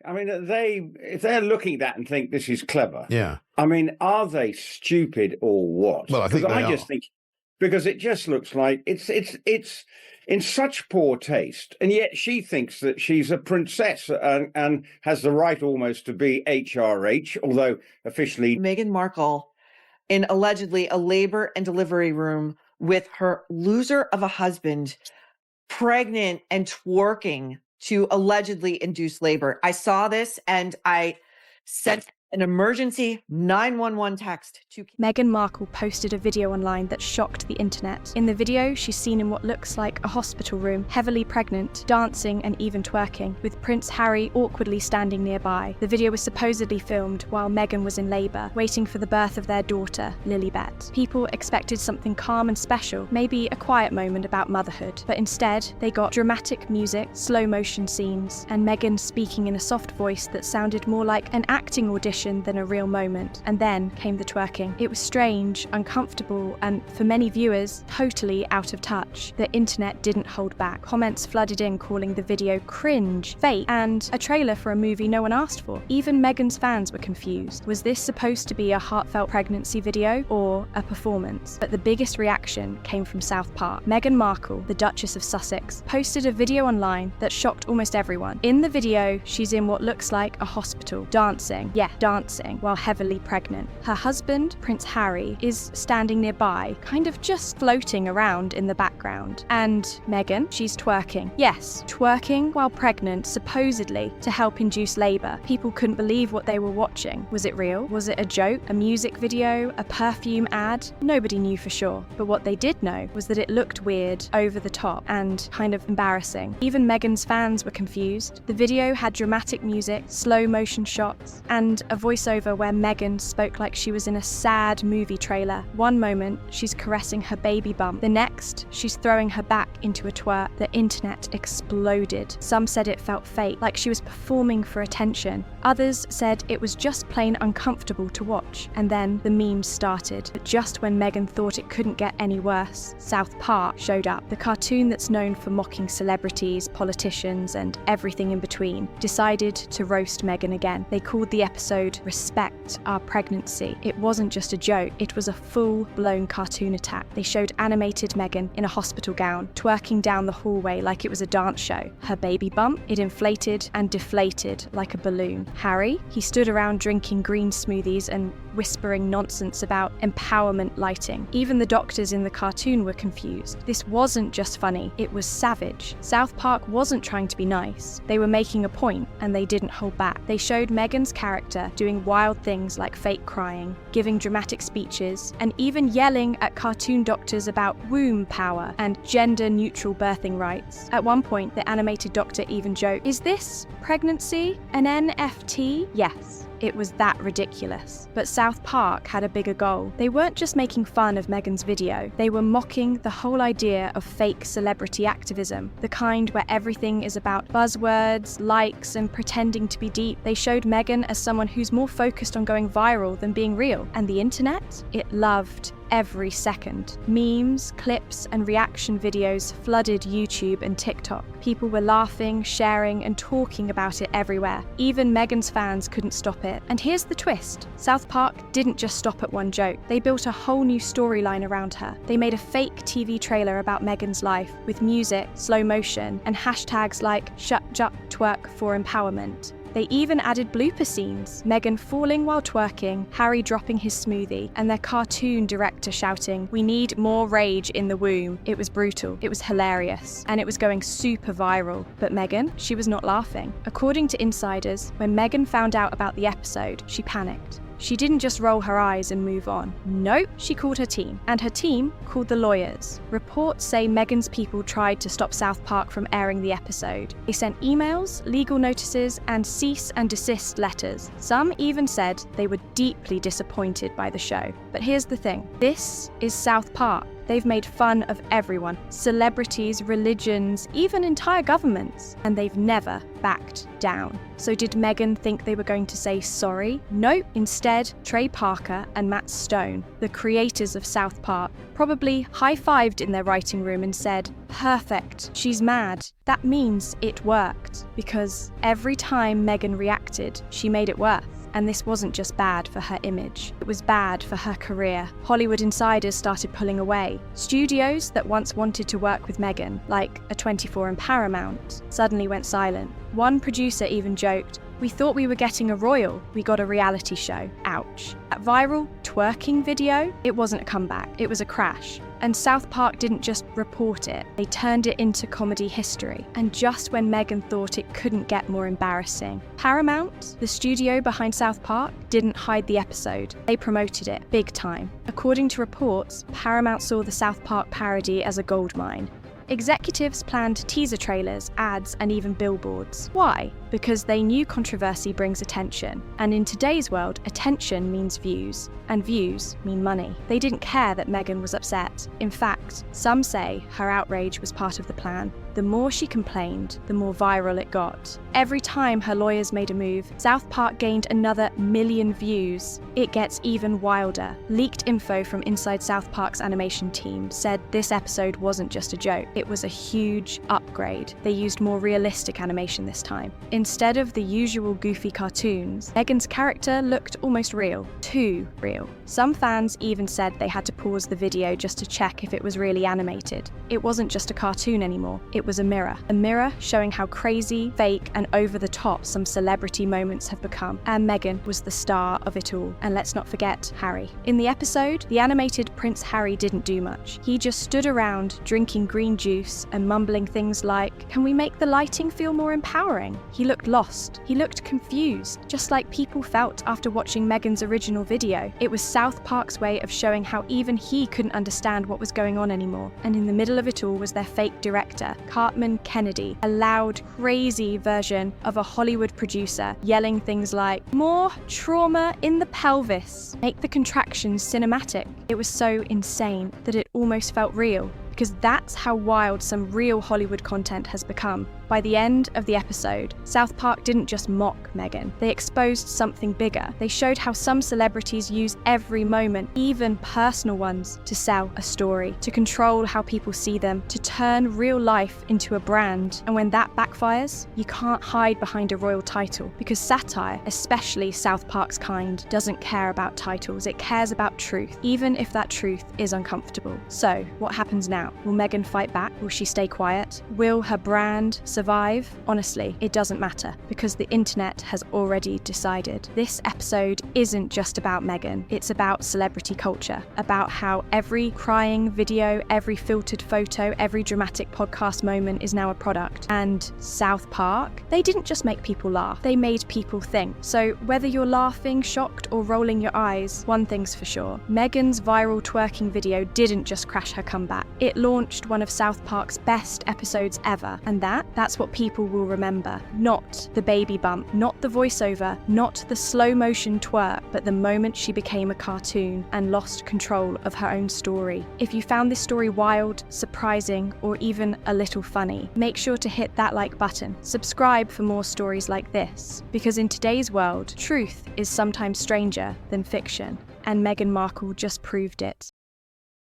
I mean, if they're looking at that and think this is clever, Yeah. I mean, are they stupid or what? Well, I think Because they just are. think, because it just looks like it's in such poor taste, and yet she thinks that she's a princess and has the right almost to be HRH, although officially Meghan Markle in allegedly a labor and delivery room with her loser of a husband, pregnant and twerking to allegedly induce labor. I saw this and I sent an emergency 911 text to Meghan Markle posted a video online that shocked the internet. In the video, she's seen in what looks like a hospital room, heavily pregnant, dancing and even twerking, with Prince Harry awkwardly standing nearby. The video was supposedly filmed while Meghan was in labour, waiting for the birth of their daughter, Lilibet. People expected something calm and special, maybe a quiet moment about motherhood, but instead, they got dramatic music, slow motion scenes, and Meghan speaking in a soft voice that sounded more like an acting audition than a real moment. And then came the twerking. It was strange, uncomfortable, and for many viewers, totally out of touch. The internet didn't hold back. Comments flooded in calling the video cringe, fake, and a trailer for a movie no one asked for. Even Meghan's fans were confused. Was this supposed to be a heartfelt pregnancy video or a performance? But the biggest reaction came from South Park. Meghan Markle, the Duchess of Sussex, posted a video online that shocked almost everyone. In the video, she's in what looks like a hospital, dancing. Yeah, dancing while heavily pregnant. Her husband, Prince Harry, is standing nearby, kind of just floating around in the background. And Meghan, she's twerking. Yes, twerking while pregnant, supposedly to help induce labour. People couldn't believe what they were watching. Was it real? Was it a joke? A music video? A perfume ad? Nobody knew for sure. But what they did know was that it looked weird, over the top, and kind of embarrassing. Even Meghan's fans were confused. The video had dramatic music, slow motion shots, and a voiceover where Meghan spoke like she was in a sad movie trailer. One moment, she's caressing her baby bump. The next, she's throwing her back into a twerk. The internet exploded. Some said it felt fake, like she was performing for attention. Others said it was just plain uncomfortable to watch. And then the memes started. But just when Meghan thought it couldn't get any worse, South Park showed up. The cartoon that's known for mocking celebrities, politicians, and everything in between, decided to roast Meghan again. They called the episode Respect Our Pregnancy. It wasn't just a joke, it was a full-blown cartoon attack. They showed animated Meghan in a hospital gown, twerking down the hallway like it was a dance show. Her baby bump, it inflated and deflated like a balloon. Harry, he stood around drinking green smoothies and whispering nonsense about empowerment lighting. Even the doctors in the cartoon were confused. This wasn't just funny, it was savage. South Park wasn't trying to be nice. They were making a point, and they didn't hold back. They showed Meghan's character doing wild things like fake crying, giving dramatic speeches, and even yelling at cartoon doctors about womb power and gender-neutral birthing rights. At one point, the animated doctor even joked, "Is this pregnancy an NFT?" Yes. It was that ridiculous. But South Park had a bigger goal. They weren't just making fun of Meghan's video, they were mocking the whole idea of fake celebrity activism, the kind where everything is about buzzwords, likes, and pretending to be deep. They showed Meghan as someone who's more focused on going viral than being real. And the internet? It loved every second. Memes, clips, and reaction videos flooded YouTube and TikTok. People were laughing, sharing, and talking about it everywhere. Even Meghan's fans couldn't stop it. And here's the twist. South Park didn't just stop at one joke. They built a whole new storyline around her. They made a fake TV trailer about Meghan's life, with music, slow motion, and hashtags like #ShutJupTwerk for empowerment. They even added blooper scenes, Meghan falling while twerking, Harry dropping his smoothie, and their cartoon director shouting, "We need more rage in the womb." It was brutal, it was hilarious, and it was going super viral. But Meghan, she was not laughing. According to insiders, when Meghan found out about the episode, she panicked. She didn't just roll her eyes and move on. Nope, she called her team, and her team called the lawyers. Reports say Meghan's people tried to stop South Park from airing the episode. They sent emails, legal notices, and cease and desist letters. Some even said they were deeply disappointed by the show. But here's the thing, this is South Park. They've made fun of everyone, celebrities, religions, even entire governments, and they've never backed down. So did Meghan think they were going to say sorry? Nope. Instead, Trey Parker and Matt Stone, the creators of South Park, probably high-fived in their writing room and said, "Perfect, she's mad." That means it worked, because every time Meghan reacted, she made it worse. And this wasn't just bad for her image, it was bad for her career. Hollywood insiders started pulling away. Studios that once wanted to work with Meghan, like A24 and Paramount, suddenly went silent. One producer even joked, "We thought we were getting a royal, we got a reality show. Ouch." That viral twerking video, it wasn't a comeback, it was a crash. And South Park didn't just report it, they turned it into comedy history. And just when Meghan thought it couldn't get more embarrassing, Paramount, the studio behind South Park, didn't hide the episode. They promoted it big time. According to reports, Paramount saw the South Park parody as a goldmine. Executives planned teaser trailers, ads, and even billboards. Why? Because they knew controversy brings attention. And in today's world, attention means views, and views mean money. They didn't care that Meghan was upset. In fact, some say her outrage was part of the plan. The more she complained, the more viral it got. Every time her lawyers made a move, South Park gained another million views. It gets even wilder. Leaked info from inside South Park's animation team said this episode wasn't just a joke, it was a huge upgrade. They used more realistic animation this time. Instead of the usual goofy cartoons, Meghan's character looked almost real. Too real. Some fans even said they had to pause the video just to check if it was really animated. It wasn't just a cartoon anymore, it was a mirror showing how crazy, fake, and over the top some celebrity moments have become. And Meghan was the star of it all. And let's not forget Harry. In the episode, the animated Prince Harry didn't do much. He just stood around drinking green juice and mumbling things like, "Can we make the lighting feel more empowering?" He looked lost. He looked confused, just like people felt after watching Meghan's original video. It was South Park's way of showing how even he couldn't understand what was going on anymore. And in the middle of it all was their fake director, Cartman Kennedy, a loud, crazy version of a Hollywood producer, yelling things like, "More trauma in the pelvis. Make the contractions cinematic." It was so insane that it almost felt real, because that's how wild some real Hollywood content has become. By the end of the episode, South Park didn't just mock Meghan, they exposed something bigger. They showed how some celebrities use every moment, even personal ones, to sell a story, to control how people see them, to turn real life into a brand. And when that backfires, you can't hide behind a royal title, because satire, especially South Park's kind, doesn't care about titles, it cares about truth, even if that truth is uncomfortable. So, what happens now? Will Meghan fight back? Will she stay quiet? Will her brand survive? Honestly, it doesn't matter, because the internet has already decided. This episode isn't just about Meghan, it's about celebrity culture, about how every crying video, every filtered photo, every dramatic podcast moment is now a product. And South Park, they didn't just make people laugh, they made people think. So whether you're laughing, shocked, or rolling your eyes, one thing's for sure, Meghan's viral twerking video didn't just crash her comeback. It launched one of South Park's best episodes ever, and that's what people will remember. Not the baby bump, not the voiceover, not the slow motion twerk, but the moment she became a cartoon and lost control of her own story. If you found this story wild, surprising, or even a little funny, make sure to hit that like button. Subscribe for more stories like this, because in today's world, truth is sometimes stranger than fiction, and Meghan Markle just proved it.